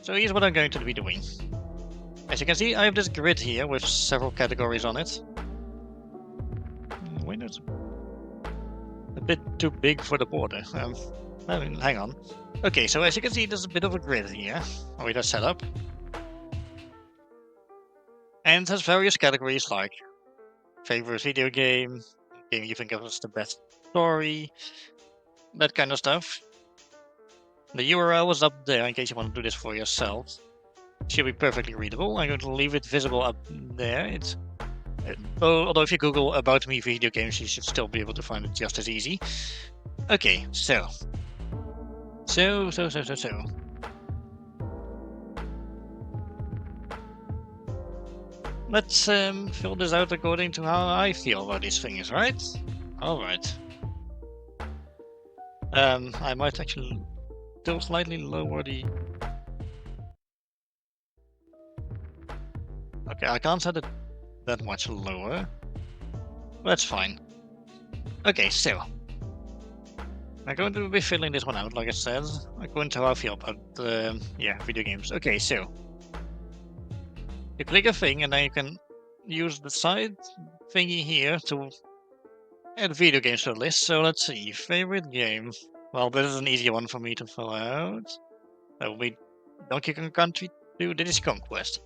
So here's what I'm going to be doing. As you can see, I have this grid here with several categories on it. Why not? A bit too big for the border. Hang on. Okay, so as you can see, there's a bit of a grid here with our setup. And it has various categories like favorite video game you think of as the best story, that kind of stuff. The URL is up there in case you want to do this for yourself. It should be perfectly readable. I'm going to leave it visible up there. Although if you Google about me video games, you should still be able to find it just as easy. Okay, so. Let's fill this out according to how I feel about these things, right? Alright. I might actually still slightly lower the... Okay, I can't set it that much lower. That's fine. Okay, so. I'm going to be filling this one out, like I said, according to how I feel about, video games. Okay, so. You click a thing and then you can use the side thingy here to add video games to the list. So let's see, favorite game. Well, this is an easy one for me to fill out. That will be Donkey Kong Country 2 Diddy's Conquest.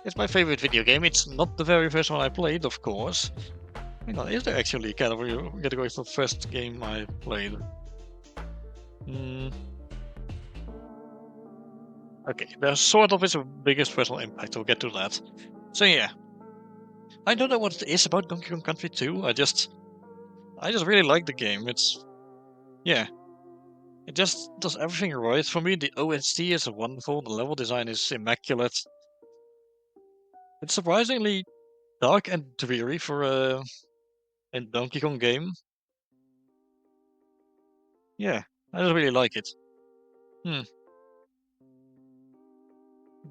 It's my favorite video game. It's not the very first one I played, of course. Hang on, is there actually a category for first game I played? Okay, there's sort of its biggest personal impact. We'll get to that. So yeah, I don't know what it is about Donkey Kong Country 2. I just really like the game. It just does everything right for me. The OST is wonderful. The level design is immaculate. It's surprisingly dark and dreary for a Donkey Kong game. Yeah, I just really like it.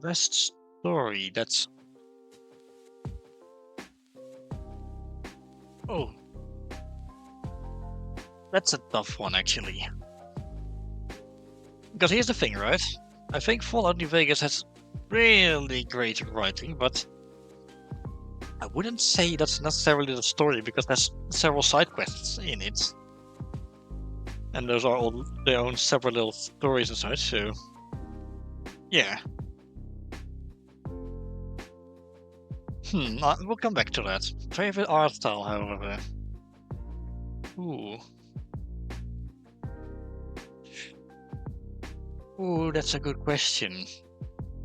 Best story. Oh, that's a tough one actually. Because here's the thing, right? I think Fallout New Vegas has really great writing, but I wouldn't say that's necessarily the story because there's several side quests in it. And those are all their own separate little stories and such, so. Yeah. We'll come back to that. Favorite art style, however. Ooh, that's a good question.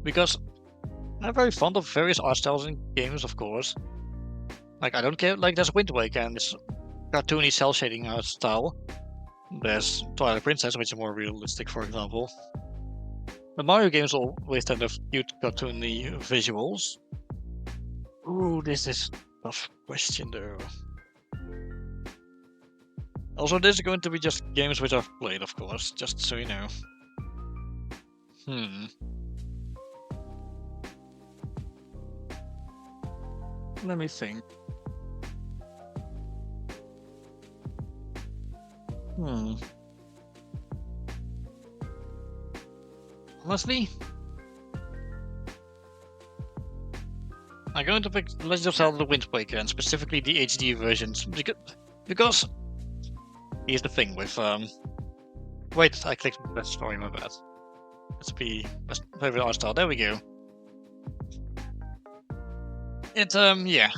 Because I'm very fond of various art styles in games, of course. Like, I don't care, like, there's Wind Waker and this cartoony cel shading art style. There's Twilight Princess, which is more realistic, for example. The Mario games always tend to have cute cartoony visuals. Ooh, this is a tough question, though. Also, this is going to be just games which I've played, of course, just so you know. Let me think. Honestly, I'm going to pick Legend of Zelda: Wind Waker, and specifically the HD versions, because here's the thing with Wait, I clicked best story, my bad. Let's be best favorite art style. There we go. Yeah.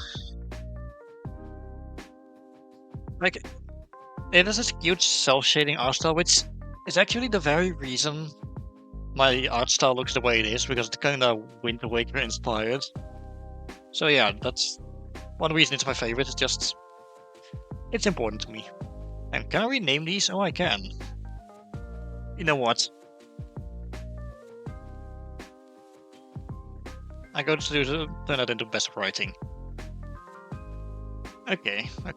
Like, it is a cute cel-shading art style, which is actually the very reason my art style looks the way it is, because it's kind of Wind Waker inspired. So yeah, that's one reason it's my favorite. It's important to me. And can I rename these? Oh, I can. You know what? I'm going to turn that into best writing. Okay. I'm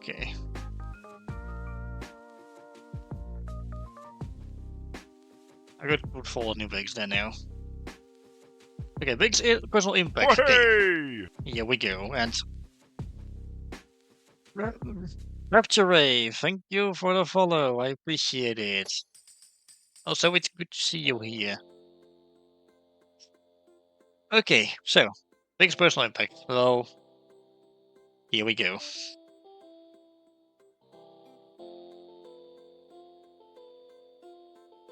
going to put Fallout New Vegas there now. Okay, big personal impact. Hey! Here we go. And Rapture Ray, thank you for the follow. I appreciate it. Also, it's good to see you here. Okay, so biggest personal impact. Well, here we go.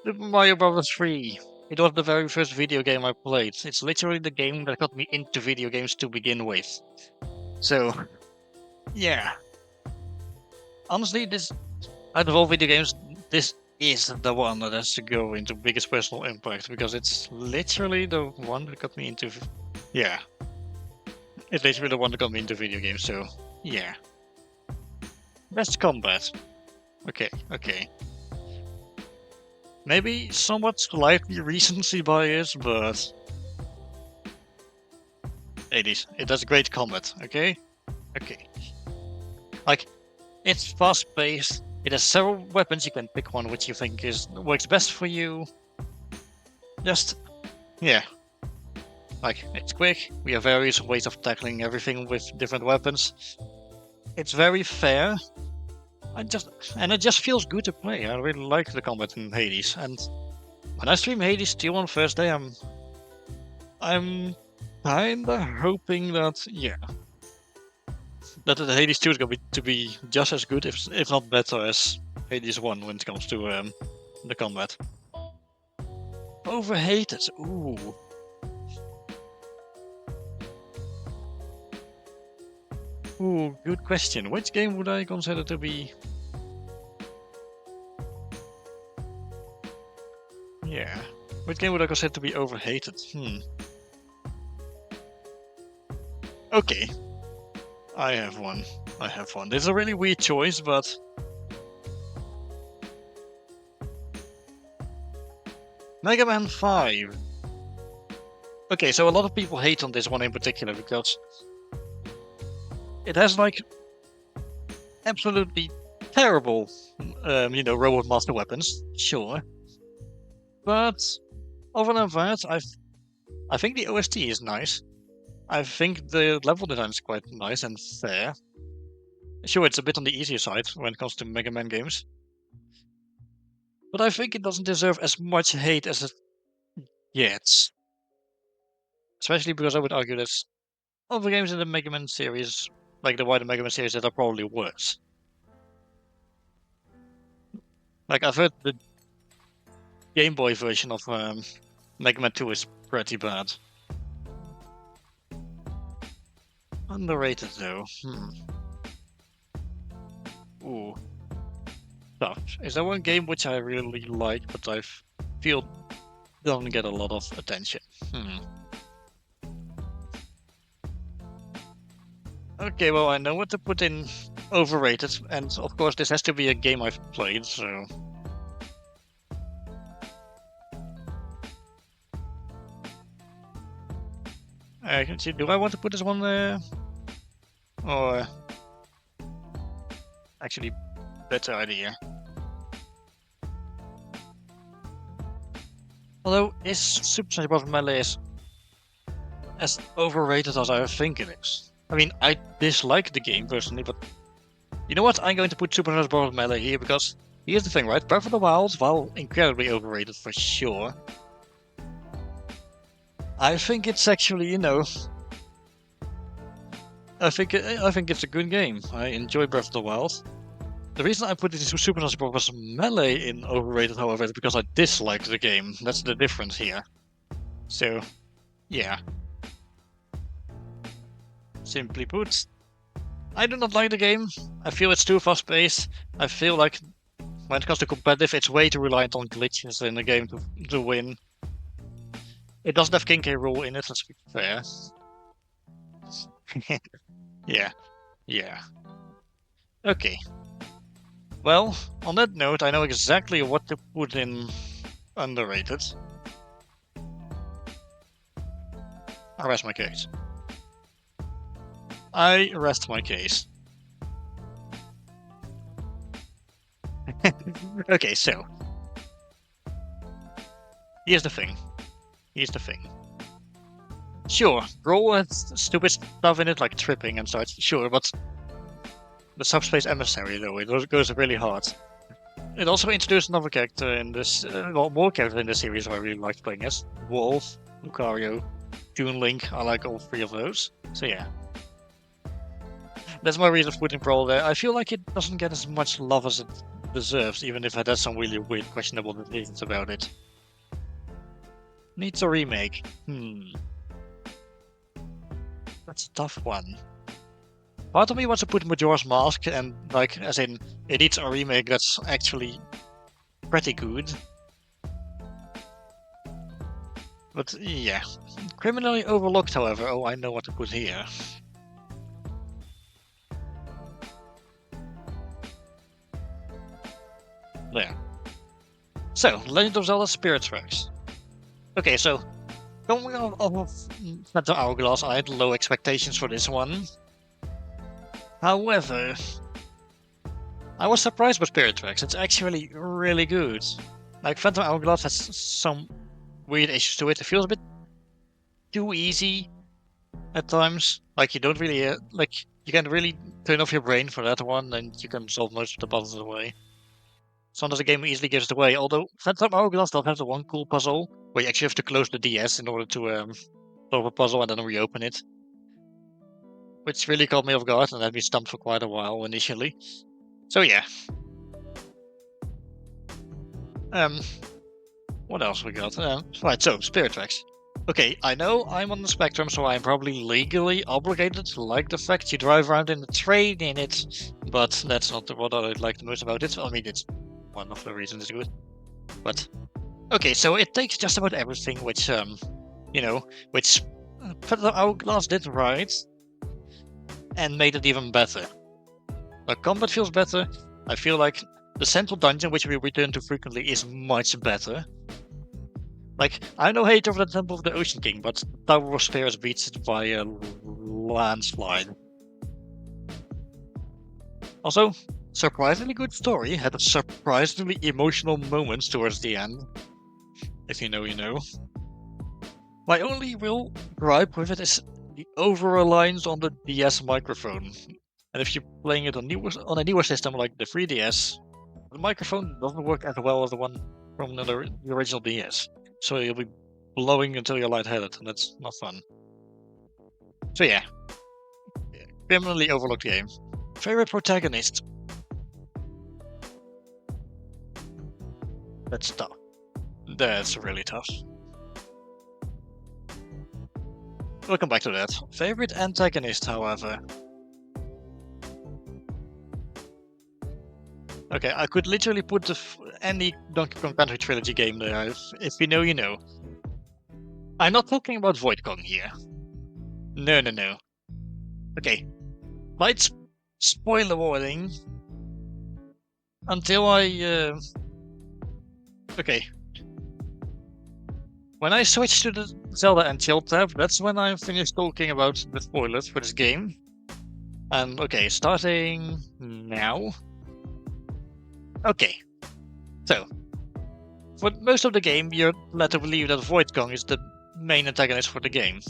Super Mario Bros. 3. It was the very first video game I played. It's literally the game that got me into video games to begin with. So, yeah. Honestly, this out of all video games, this is the one that has to go into biggest personal impact because it's literally the one that got me into. Yeah, it's literally the one that got me into video games. So, yeah. Best combat. Okay. Maybe somewhat slightly recency bias, but it has great combat, okay? Okay. Like, it's fast-paced, it has several weapons, you can pick one which you think works best for you. Just, yeah. Like, it's quick, we have various ways of tackling everything with different weapons. It's very fair, and it just feels good to play. I really like the combat in Hades, and when I stream Hades 2 on Thursday, I'm kinda hoping that, yeah, that the Hades 2 is going to be just as good, if not better, as Hades 1 when it comes to the combat. Overhated, ooh. Ooh, good question. Which game would I consider to be... Yeah. Which game would I consider to be overhated? Okay. I have one. This is a really weird choice, but... Mega Man 5. Okay, so a lot of people hate on this one in particular because... It has, like, absolutely terrible, Robot Master weapons, sure. But, other than that, I think the OST is nice. I think the level design is quite nice and fair. Sure, it's a bit on the easier side when it comes to Mega Man games. But I think it doesn't deserve as much hate as it gets. Especially because I would argue there's other games in the Mega Man series, like the wider Mega Man series, that are probably worse. Like, I've heard the Game Boy version of Mega Man 2 is pretty bad. Underrated, though. Ooh. Tough. Is there one game which I really like, but I feel doesn't get a lot of attention? Okay, well, I know what to put in overrated, and of course this has to be a game I've played, so... I can see, do I want to put this one there? Or... Actually, better idea. Although, is Super Smash Bros. Melee as overrated as I think it is? I mean, I dislike the game personally, but you know what? I'm going to put Super Smash Bros. Melee here because here's the thing, right? Breath of the Wild, while incredibly overrated for sure, I think it's actually, I think it's a good game. I enjoy Breath of the Wild. The reason I put it into Super Smash Bros. Melee in overrated, however, is because I dislike the game. That's the difference here. So, yeah. Simply put, I do not like the game. I feel it's too fast-paced. I feel like when it comes to competitive, it's way too reliant on glitches in the game to win. It doesn't have King K. Rool in it, let's be fair. Yeah. Okay. Well, on that note, I know exactly what to put in underrated. I rest my case. Okay, so. Here's the thing. Sure, Brawl has stupid stuff in it, like tripping and such, sure, but the Subspace Emissary, though, it goes really hard. It also introduced another character in this, more characters in this series I really liked playing as. Wolf, Lucario, Toon Link. I like all three of those. So yeah. That's my reason for putting Brawl there. I feel like it doesn't get as much love as it deserves, even if it has some really weird, questionable decisions about it. Needs a remake. That's a tough one. Part of me wants to put Majora's Mask, and like, as in, it needs a remake that's actually pretty good. But yeah. Criminally Overlooked, however. Oh, I know what to put here. There. So, Legend of Zelda Spirit Tracks. Okay, so going off of Phantom Hourglass, I had low expectations for this one. However, I was surprised by Spirit Tracks. It's actually really good. Like, Phantom Hourglass has some weird issues to it. It feels a bit too easy at times. Like, you don't really, you can really turn off your brain for that one, and you can solve most of the puzzles away. Sometimes the game easily gives it away, although Phantom Hourglass does have the one cool puzzle where you actually have to close the DS in order to solve a puzzle and then reopen it. Which really caught me off guard and had me stumped for quite a while initially. So yeah. What else we got? Right, so Spirit Tracks. Okay, I know I'm on the spectrum, so I'm probably legally obligated to like the fact you drive around in a train in it, but that's not what I like the most about it. I mean, it's one of the reasons it's good. But okay, so it takes just about everything which which Phantom Hourglass did right and made it even better. The combat feels better. I feel like the central dungeon, which we return to frequently, is much better. Like, I know hate over the Temple of the Ocean King, but Tower of Spears beats it by a landslide. Also, surprisingly good story, had surprisingly emotional moments towards the end. If you know, you know. My only real gripe with it is the over-reliance on the DS microphone. And if you're playing it on a newer system like the 3DS, the microphone doesn't work as well as the one from the original DS. So you'll be blowing until you're lightheaded, and that's not fun. So yeah. Criminally overlooked game. Favorite protagonist? That's tough. That's really tough. We'll come back to that. Favorite antagonist, however. Okay, I could literally put any Donkey Kong Country Trilogy game there. If you know, you know. I'm not talking about Void Kong here. No. Okay. Light spoiler warning. Until I... Okay. When I switch to the Zelda and Chill tab, that's when I'm finished talking about the spoilers for this game. And okay, starting now. Okay. So, for most of the game, you're led to believe that Void Kong is the main antagonist for the game.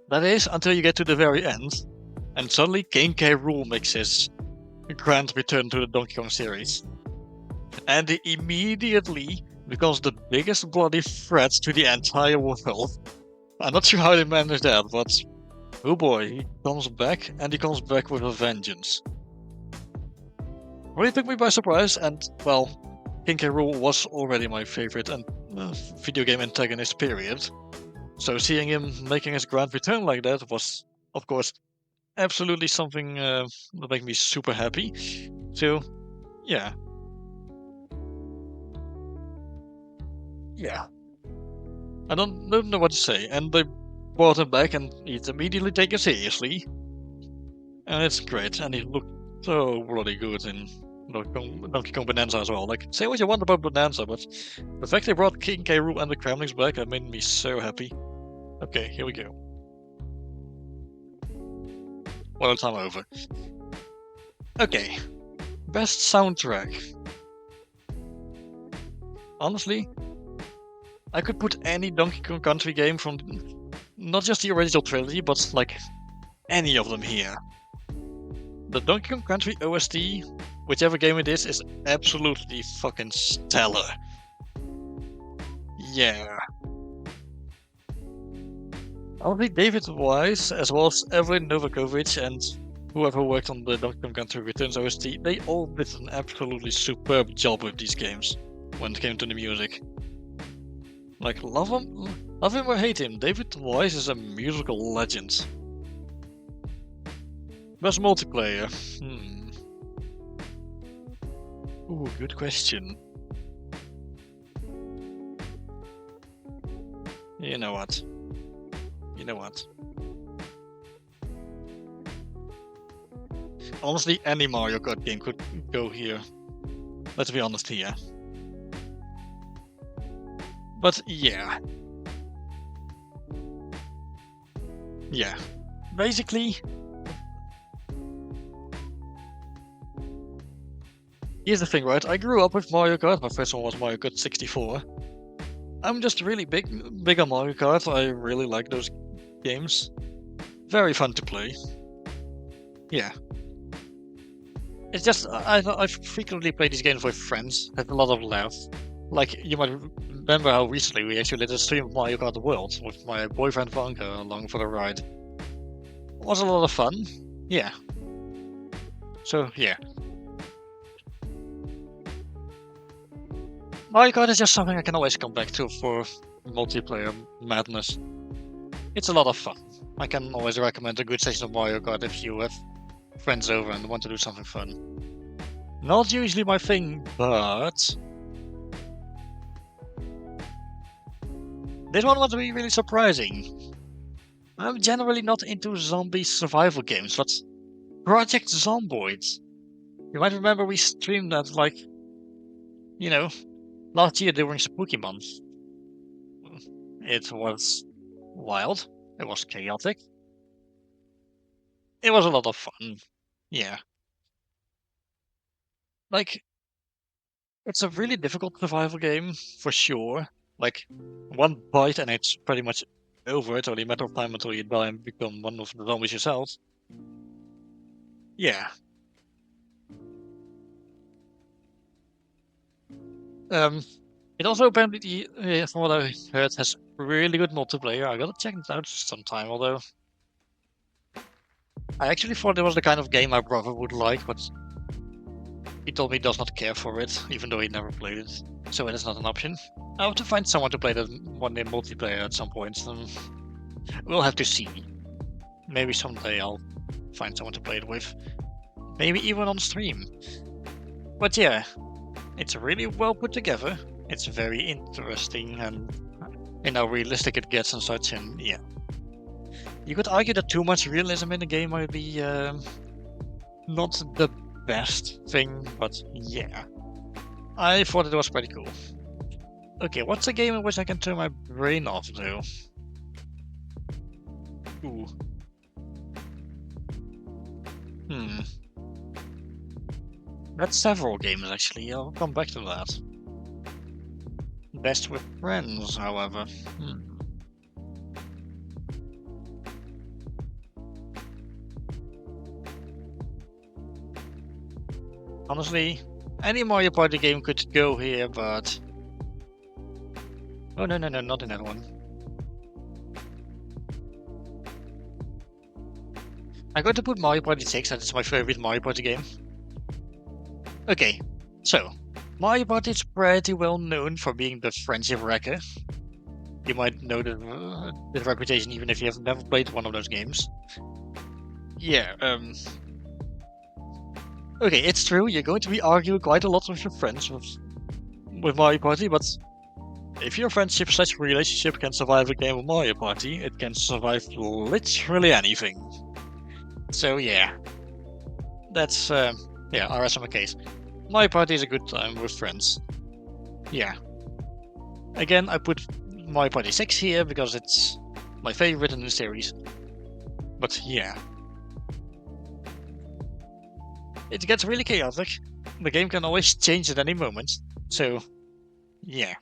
That is, until you get to the very end, and suddenly King K. Rool makes his grand return to the Donkey Kong series. And he immediately becomes the biggest bloody threat to the entire world. I'm not sure how they managed that, but oh boy, he comes back, and he comes back with a vengeance. Really took me by surprise, and well, King K. Rool was already my favorite video game antagonist, period. So seeing him making his grand return like that was, of course, absolutely something that made me super happy. So, yeah. Yeah. I don't know what to say, and they brought him back, and he's immediately taken seriously. And it's great, and he looked so bloody good in Donkey Kong Bonanza as well. Like, say what you want about Bonanza, but the fact they brought King K. Rool and the Kremlings back, that made me so happy. Okay, here we go. Well, time over. Okay, best soundtrack. Honestly, I could put any Donkey Kong Country game from not just the original trilogy, but like any of them here. The Donkey Kong Country OST, whichever game it is absolutely fucking stellar. Yeah. Honestly, David Wise, as well as Evelyn Novakovic and whoever worked on the Donkey Kong Country Returns OST, they all did an absolutely superb job with these games when it came to the music. Like, love him or hate him, David Wise is a musical legend. Best multiplayer? Ooh, good question. You know what? Honestly, any Mario Kart game could go here. Let's be honest here. But yeah. Yeah. Basically, here's the thing, right? I grew up with Mario Kart. My first one was Mario Kart 64. I'm just really big on Mario Kart. I really like those games. Very fun to play. Yeah. It's just I frequently play these games with friends. Have a lot of laughs. Like you might remember how recently we actually did a stream of Mario Kart World with my boyfriend Vanka along for the ride. It was a lot of fun. Yeah. So yeah. Mario Kart is just something I can always come back to for multiplayer madness. It's a lot of fun. I can always recommend a good session of Mario Kart if you have friends over and want to do something fun. Not usually my thing, but this one was really surprising. I'm generally not into zombie survival games, but Project Zomboid. You might remember we streamed that like, last year during Spooky Month. It was wild. It was chaotic. It was a lot of fun. Yeah. Like, it's a really difficult survival game, for sure. Like, one bite and it's pretty much over. It's only a matter of time until you die and become one of the zombies yourself. Yeah. Um, it also apparently, from what I heard, has really good multiplayer. I gotta check it out sometime, although I actually thought it was the kind of game my brother would like, but he told me he does not care for it, even though he never played it. So it is not an option. I have to find someone to play that one day multiplayer at some point. We'll have to see. Maybe someday I'll find someone to play it with. Maybe even on stream. But yeah, it's really well put together. It's very interesting and how realistic it gets and such. And yeah, you could argue that too much realism in the game might be not the best thing, but yeah, I thought it was pretty cool. Okay, what's a game in which I can turn my brain off though? Ooh. That's several games actually. I'll come back to that. Best with friends, however. Honestly, any Mario Party game could go here, but... Oh, no, not in that one. I'm going to put Mario Party 6, that is my favorite Mario Party game. Okay, so, Mario Party is pretty well known for being the friendship wrecker. You might know the reputation even if you have never played one of those games. Yeah, okay, it's true, you're going to be arguing quite a lot with your friends with Mario Party, but if your friendship/slash relationship can survive a game of Mario Party, it can survive literally anything. So yeah, that's our SMA case. Mario Party is a good time with friends. Yeah. Again, I put Mario Party 6 here because it's my favorite in the series. But yeah. It gets really chaotic. The game can always change at any moment. So, yeah.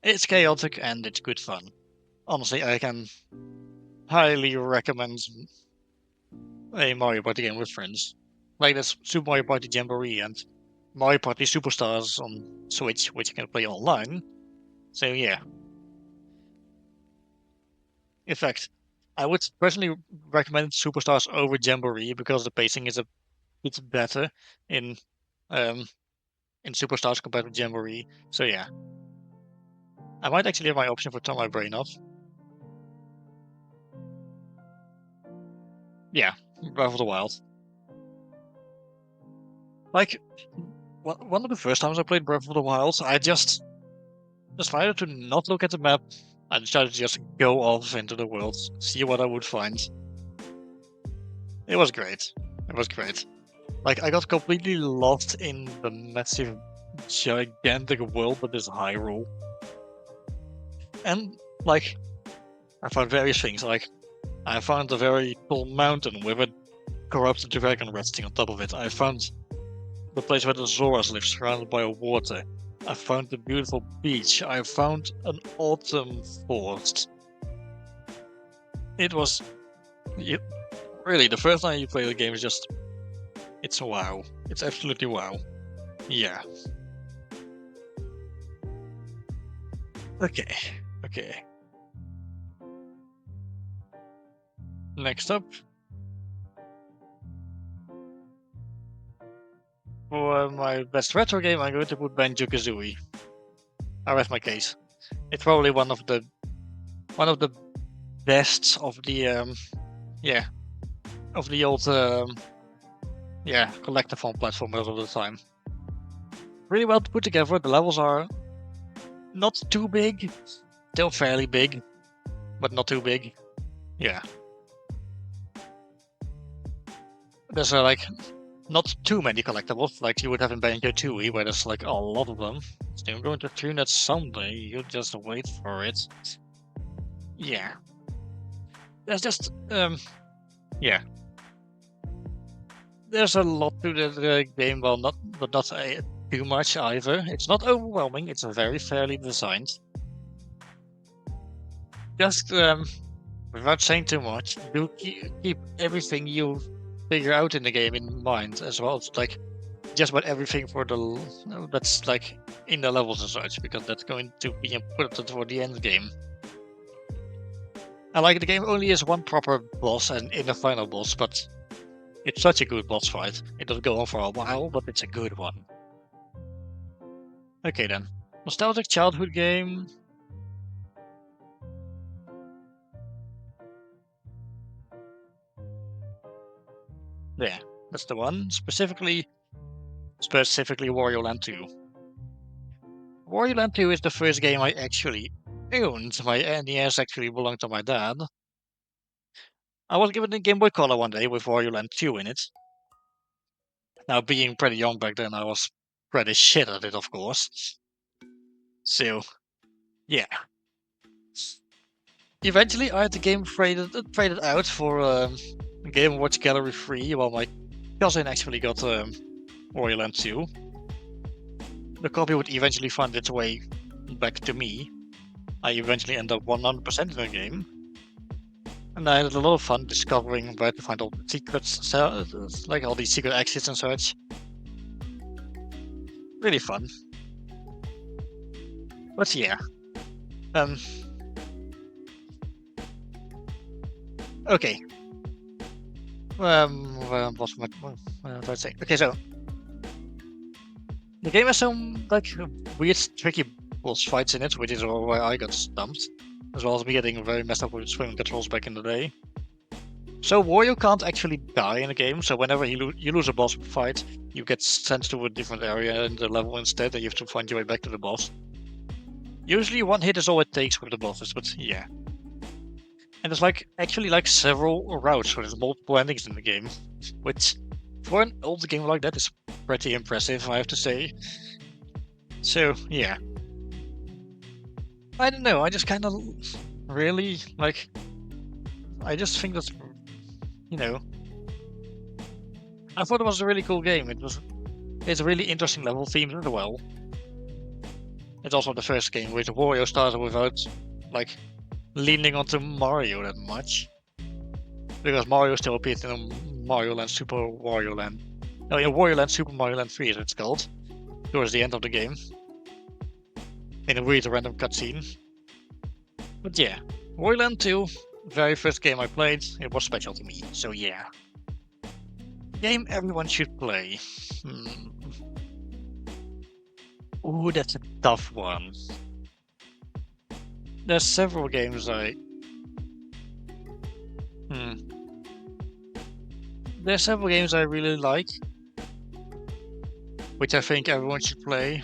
It's chaotic and it's good fun. Honestly, I can highly recommend a Mario Party game with friends. Like this Super Mario Party Jamboree and Mario Party Superstars on Switch, which you can play online. So yeah. In fact, I would personally recommend Superstars over Jamboree because the pacing is a bit better in um in Superstars compared to Jamboree. So yeah, I might actually have my option for turn my brain off. Yeah, Breath of the Wild. Like one of the first times I played Breath of the Wild, I just decided to not look at the map. I decided to just go off into the world, see what I would find. It was great. It was great. Like, I got completely lost in the massive, gigantic world that is Hyrule. And, like, I found various things. Like, I found a very tall mountain with a corrupted dragon resting on top of it. I found the place where the Zoras live, surrounded by water. I found a beautiful beach. I found an autumn forest. It was really the first time you play the game is just it's wow. It's absolutely wow. Yeah. Okay. Okay. Next up, for my best retro game, I'm going to put Banjo-Kazooie. I rest my case. It's probably one of the best of the yeah of the old yeah collectathon platformers of the time. Really well put together. The levels are not too big, still fairly big, but not too big. Yeah. There's like not too many collectibles like you would have in Banjo-Tooie, where there's like a lot of them. So I'm going to tune that someday. You just wait for it. Yeah. There's just yeah. There's a lot to the game, well, not too much either. It's not overwhelming. It's very fairly designed. Just without saying too much, do keep everything you figure out in the game in mind as well. It's like just about everything for the that's like in the levels and such, because that's going to be important for the end game. I like the game only has one proper boss and in the final boss, but it's such a good boss fight. It does go on for a while, but it's a good one. Okay then. Nostalgic childhood game. Yeah, that's the one. Specifically Wario Land 2. Wario Land 2 is the first game I actually owned. My NES actually belonged to my dad. I was given a Game Boy Color one day with Wario Land 2 in it. Now, being pretty young back then, I was pretty shit at it, of course. So, yeah. Eventually, I had the game traded out for Game Watch Gallery 3, while my cousin actually got Wario Land 2. The copy would eventually find its way back to me. I eventually end up 100% in the game. And I had a lot of fun discovering where to find all the secrets, like all these secret exits and such. Really fun. But yeah. Okay. What did I say? Okay, so the game has some like weird, tricky boss fights in it, which is why I got stumped, as well as me getting very messed up with swimming controls back in the day. So Wario can't actually die in the game, so whenever you lose a boss fight, you get sent to a different area in the level instead, and you have to find your way back to the boss. Usually one hit is all it takes with the bosses, but yeah. And there's like actually like several routes, so there's multiple endings in the game, which for an old game like that is pretty impressive, I have to say. So yeah. I don't know, I just kind of really like. I just think that's, you know, I thought it was a really cool game. It's a really interesting level themed as well. It's also the first game where the Wario started without like leaning onto Mario that much, because Mario still appeared in Mario Land Super Wario Land. No, in Wario Land Super Mario Land 3 as it's called, towards the end of the game, in a weird random cutscene. But yeah, Wario Land 2, very first game I played, it was special to me, so yeah. Game everyone should play. Hmm. Ooh, that's a tough one. There's several games I... Hmm. There's several games I really like, which I think everyone should play.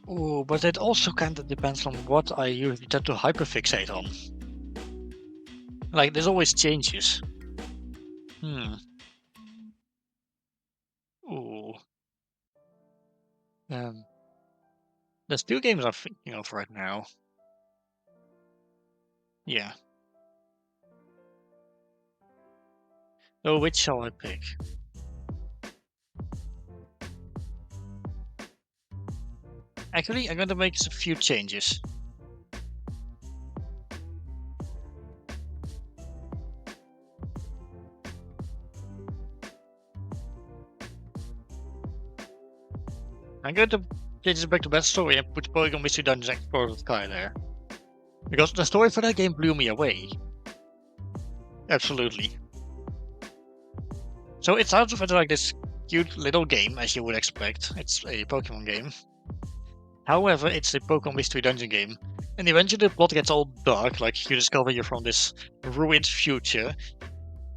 Ooh, but it also kind of depends on what I usually tend to hyperfixate on. Like, there's always changes. Hmm. Ooh. Um, there's two games I'm thinking of right now. Yeah. So which shall I pick? Actually, I'm going to make a few changes. I'm going to change it back to best story and put Polygon Mystery Dungeon Explorer Sky there. Because the story for that game blew me away. Absolutely. So it sounds like this cute little game, as you would expect. It's a Pokemon game. However, it's a Pokemon Mystery Dungeon game. And eventually the plot gets all dark, like you discover you're from this ruined future,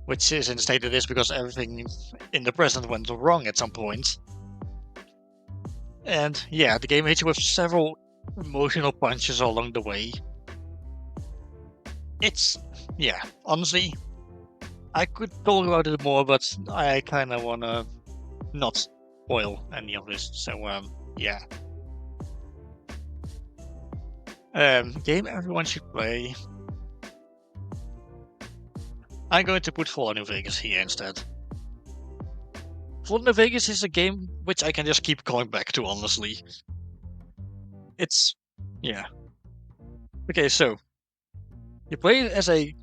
which is in the state it is because everything in the present went wrong at some point. And yeah, the game hits you with several emotional punches along the way. It's, yeah, honestly, I could talk about it more, but I kind of want to not spoil any of this. So, yeah. Game everyone should play. I'm going to put Fallout New Vegas here instead. Fallout New Vegas is a game which I can just keep going back to, honestly. It's, yeah. Okay, so you play as a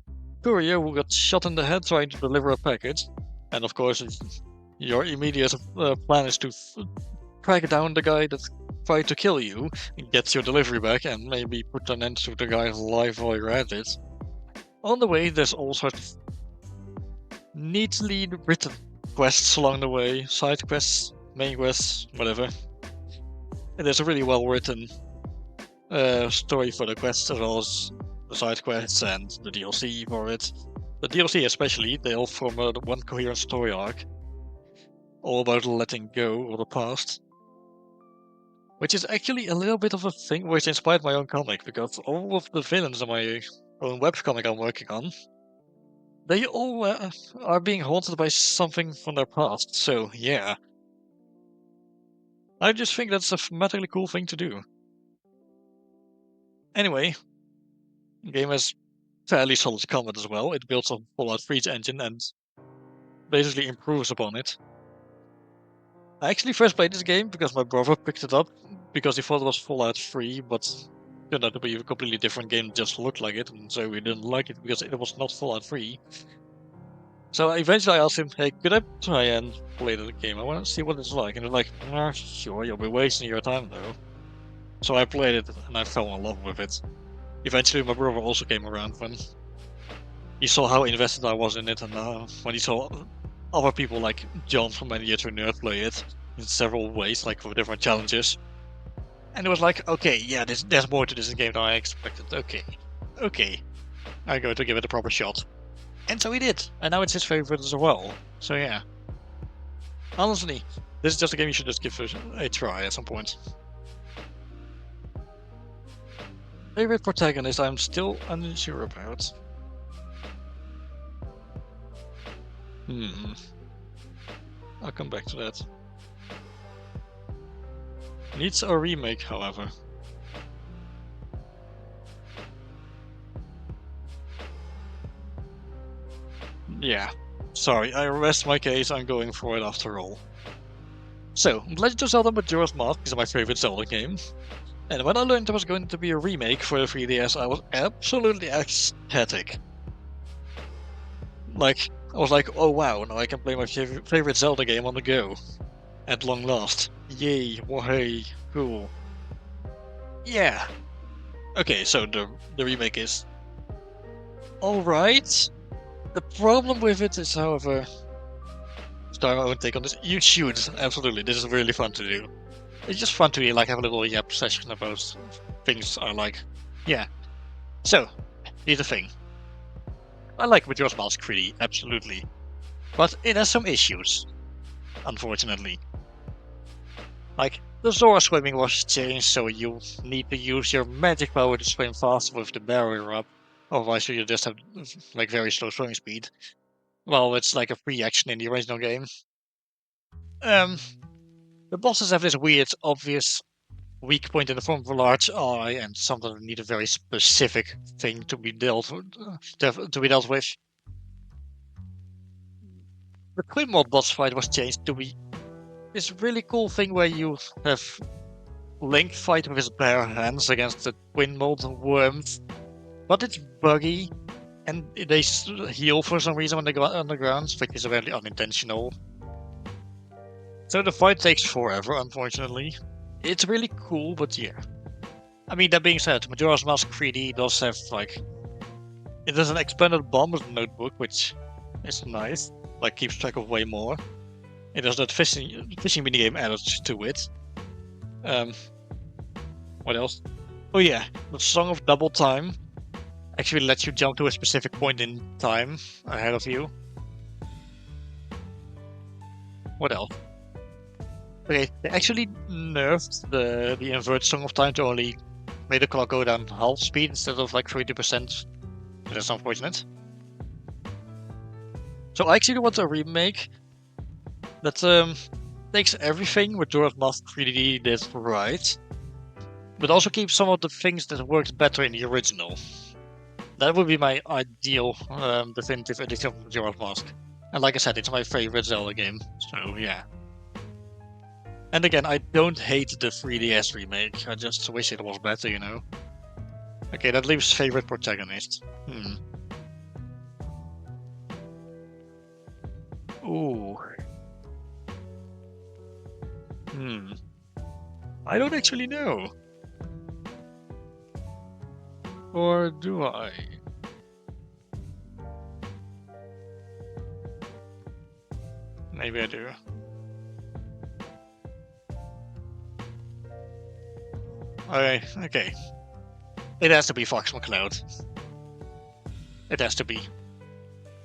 courier who got shot in the head trying to deliver a package, and of course, your immediate plan is to track down the guy that tried to kill you, and get your delivery back, and maybe put an end to the guy's life while you're at it. On the way, there's all sorts of neatly written quests along the way, side quests, main quests, whatever. And there's a really well written story for the quests as well as the side quests and the DLC for it. The DLC especially, they all form one coherent story arc, all about letting go of the past. Which is actually a little bit of a thing which inspired my own comic, because all of the villains in my own webcomic I'm working on, they all are being haunted by something from their past, so yeah. I just think that's a thematically cool thing to do. Anyway, the game has fairly solid combat as well. It builds on Fallout 3's engine and basically improves upon it. I actually first played this game because my brother picked it up because he thought it was Fallout 3, but turned out to be a completely different game that just looked like it, and so we didn't like it because it was not Fallout 3. So eventually I asked him, hey, could I try and play the game? I want to see what it's like. And he's like, sure, you'll be wasting your time though. So I played it and I fell in love with it. Eventually my brother also came around when he saw how invested I was in it, and when he saw other people like John from Many Year to Nerd play it in several ways, like for different challenges. And it was like, okay, yeah, there's more to this game than I expected. Okay, I'm going to give it a proper shot. And so he did, and now it's his favorite as well. So yeah. Honestly, this is just a game you should just give a try at some point. Favorite protagonist, I'm still unsure about. I'll come back to that. Needs a remake, however. Yeah. Sorry, I rest my case, I'm going for it after all. So, Legend of Zelda Majora's Mask is my favorite Zelda game. And when I learned there was going to be a remake for the 3DS, I was absolutely ecstatic. Like, I was like, oh wow, now I can play my favorite Zelda game on the go. At long last. Yay, wahey, cool. Yeah. Okay, so the remake is alright. The problem with it is, however, start my own take on this. You should, absolutely. This is really fun to do. It's just fun to like have a little yap session about things I like. Yeah. So, here's the thing. I like Majora's Mask 3D, absolutely. But it has some issues, unfortunately. Like, the Zora swimming was changed, so you need to use your magic power to swim faster with the barrier up. Otherwise, you just have like very slow swimming speed. Well, it's like a free action in the original game. Um, the bosses have this weird, obvious weak point in the form of a large eye, and something that need a very specific thing to be dealt with, to be dealt with. The Twin Mod boss fight was changed to be this really cool thing where you have Link fight with his bare hands against the Twin Mod worms, but it's buggy, and they heal for some reason when they go on the ground, which is really unintentional. So the fight takes forever, unfortunately. It's really cool, but yeah. I mean, that being said, Majora's Mask 3D does have, like, it has an expanded bombers notebook, which is nice. Like, keeps track of way more. It has that fishing minigame added to it. Um, what else? Oh yeah, the Song of Double Time actually lets you jump to a specific point in time ahead of you. What else? Okay, they actually nerfed the invert Song of Time to only make the clock go down half speed instead of like 30%. That's unfortunate. So I actually want a remake that takes everything with Majora's Mask 3D did right, but also keeps some of the things that worked better in the original. That would be my ideal definitive edition of Majora's Mask. And like I said, it's my favorite Zelda game, so yeah. And again, I don't hate the 3DS remake, I just wish it was better, you know? Okay, that leaves favorite protagonist. Ooh. I don't actually know. Or do I? Maybe I do. Okay. It has to be Fox McCloud. It has to be.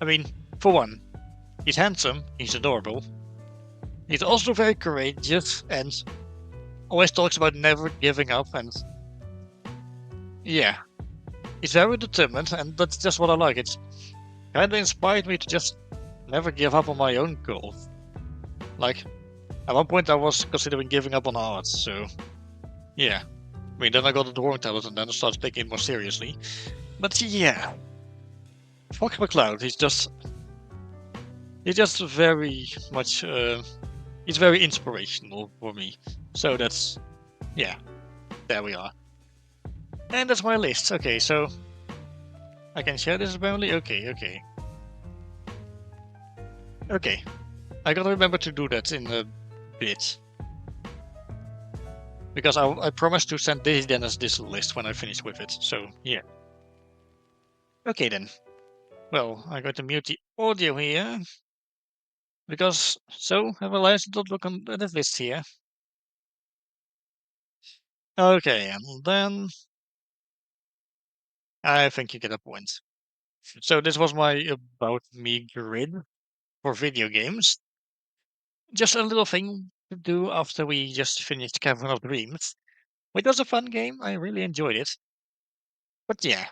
I mean, for one, he's handsome, he's adorable. He's also very courageous and always talks about never giving up, and yeah, he's very determined, and that's just what I like. It's kinda inspired me to just never give up on my own goals. Like, at one point I was considering giving up on art, so yeah. I mean, then I got the drawing talent and then I started taking it more seriously. But yeah, Fox McCloud, he's just very much, he's very inspirational for me. So that's, yeah, there we are. And that's my list. Okay, so I can share this apparently? Okay. Okay, I gotta remember to do that in a bit. Because I promised to send Dennis this list when I finish with it, so yeah. Okay then. Well, I'm going to mute the audio here. Because, so, have a nice little look on the list here. Okay, and then I think you get a point. So this was my About Me grid for video games. Just a little thing to do after we just finished Cavern of Dreams. It was a fun game, I really enjoyed it. But yeah,